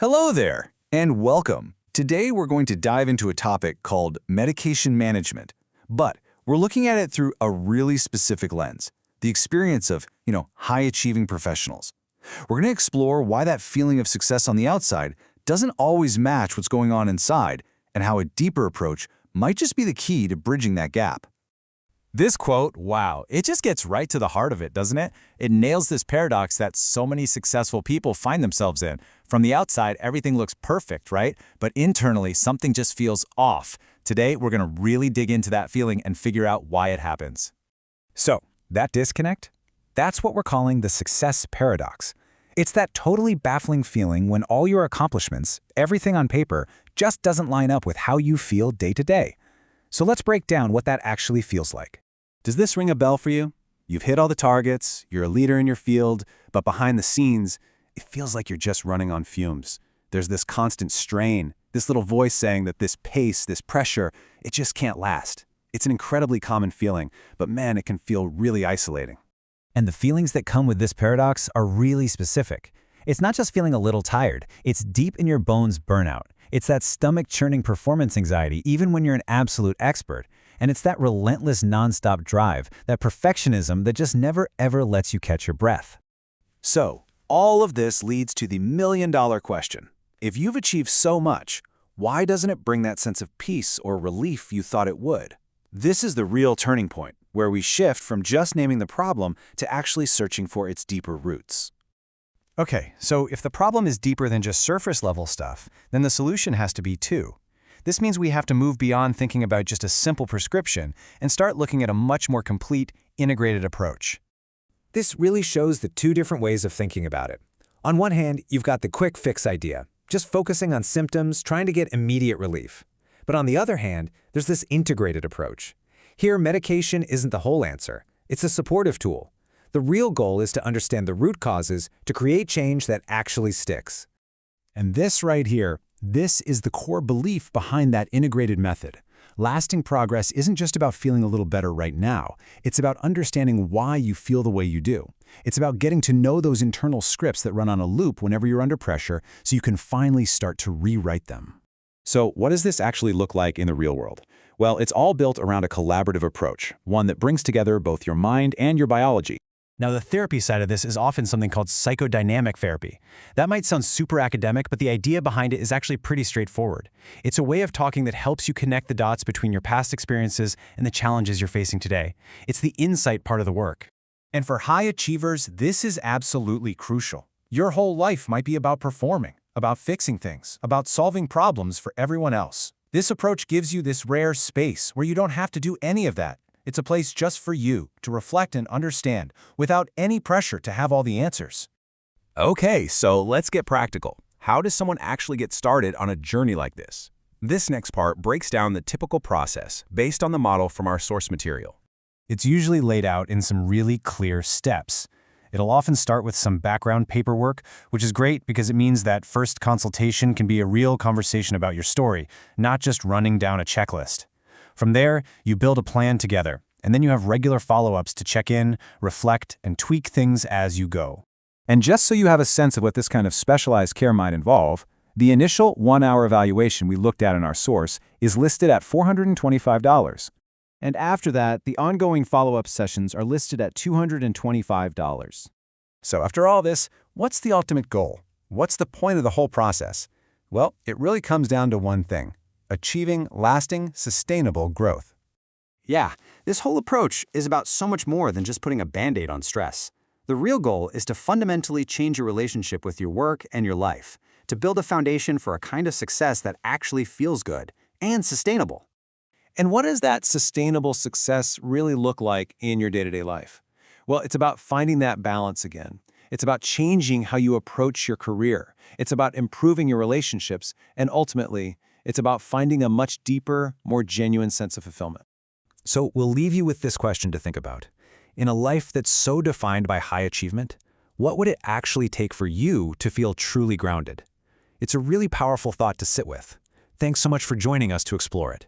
Hello there, and welcome. Today we're going to dive into a topic called medication management, but we're looking at it through a really specific lens, the experience of, high-achieving professionals. We're going to explore why that feeling of success on the outside doesn't always match what's going on inside, and how a deeper approach might just be the key to bridging that gap. This quote, wow, it just gets right to the heart of it, doesn't it? It nails this paradox that so many successful people find themselves in. From the outside, everything looks perfect, right? But internally, something just feels off. Today, we're going to really dig into that feeling and figure out why it happens. So, that disconnect? That's what we're calling the success paradox. It's that totally baffling feeling when all your accomplishments, everything on paper, just doesn't line up with how you feel day to day. So let's break down what that actually feels like. Does this ring a bell for you? You've hit all the targets, you're a leader in your field, but behind the scenes, it feels like you're just running on fumes. There's this constant strain, this little voice saying that this pace, this pressure, it just can't last. It's an incredibly common feeling, but man, it can feel really isolating. And the feelings that come with this paradox are really specific. It's not just feeling a little tired, it's deep in your bones burnout. It's that stomach-churning performance anxiety even when you're an absolute expert. And it's that relentless nonstop drive, that perfectionism that just never ever lets you catch your breath. So, all of this leads to the million-dollar question. If you've achieved so much, why doesn't it bring that sense of peace or relief you thought it would? This is the real turning point, where we shift from just naming the problem to actually searching for its deeper roots. Okay, so if the problem is deeper than just surface-level stuff, then the solution has to be too. This means we have to move beyond thinking about just a simple prescription and start looking at a much more complete, integrated approach. This really shows the two different ways of thinking about it. On one hand, you've got the quick fix idea, just focusing on symptoms, trying to get immediate relief. But on the other hand, there's this integrated approach. Here, medication isn't the whole answer. It's a supportive tool. The real goal is to understand the root causes to create change that actually sticks. And this right here, this is the core belief behind that integrated method. Lasting progress isn't just about feeling a little better right now. It's about understanding why you feel the way you do. It's about getting to know those internal scripts that run on a loop whenever you're under pressure so you can finally start to rewrite them. So what does this actually look like in the real world? Well, it's all built around a collaborative approach, one that brings together both your mind and your biology. Now, the therapy side of this is often something called psychodynamic therapy. That might sound super academic, but the idea behind it is actually pretty straightforward. It's a way of talking that helps you connect the dots between your past experiences and the challenges you're facing today. It's the insight part of the work. And for high achievers, this is absolutely crucial. Your whole life might be about performing, about fixing things, about solving problems for everyone else. This approach gives you this rare space where you don't have to do any of that. It's a place just for you to reflect and understand without any pressure to have all the answers. Okay, so let's get practical. How does someone actually get started on a journey like this? This next part breaks down the typical process based on the model from our source material. It's usually laid out in some really clear steps. It'll often start with some background paperwork, which is great because it means that first consultation can be a real conversation about your story, not just running down a checklist. From there, you build a plan together, and then you have regular follow-ups to check in, reflect, and tweak things as you go. And just so you have a sense of what this kind of specialized care might involve, the initial 1-hour evaluation we looked at in our source is listed at $425. And after that, the ongoing follow-up sessions are listed at $225. So after all this, what's the ultimate goal? What's the point of the whole process? Well, it really comes down to one thing: achieving lasting, sustainable growth. Yeah, this whole approach is about so much more than just putting a Band-Aid on stress. The real goal is to fundamentally change your relationship with your work and your life, to build a foundation for a kind of success that actually feels good and sustainable. And what does that sustainable success really look like in your day-to-day life? Well, it's about finding that balance again. It's about changing how you approach your career. It's about improving your relationships, and ultimately, it's about finding a much deeper, more genuine sense of fulfillment. So we'll leave you with this question to think about. In a life that's so defined by high achievement, what would it actually take for you to feel truly grounded? It's a really powerful thought to sit with. Thanks so much for joining us to explore it.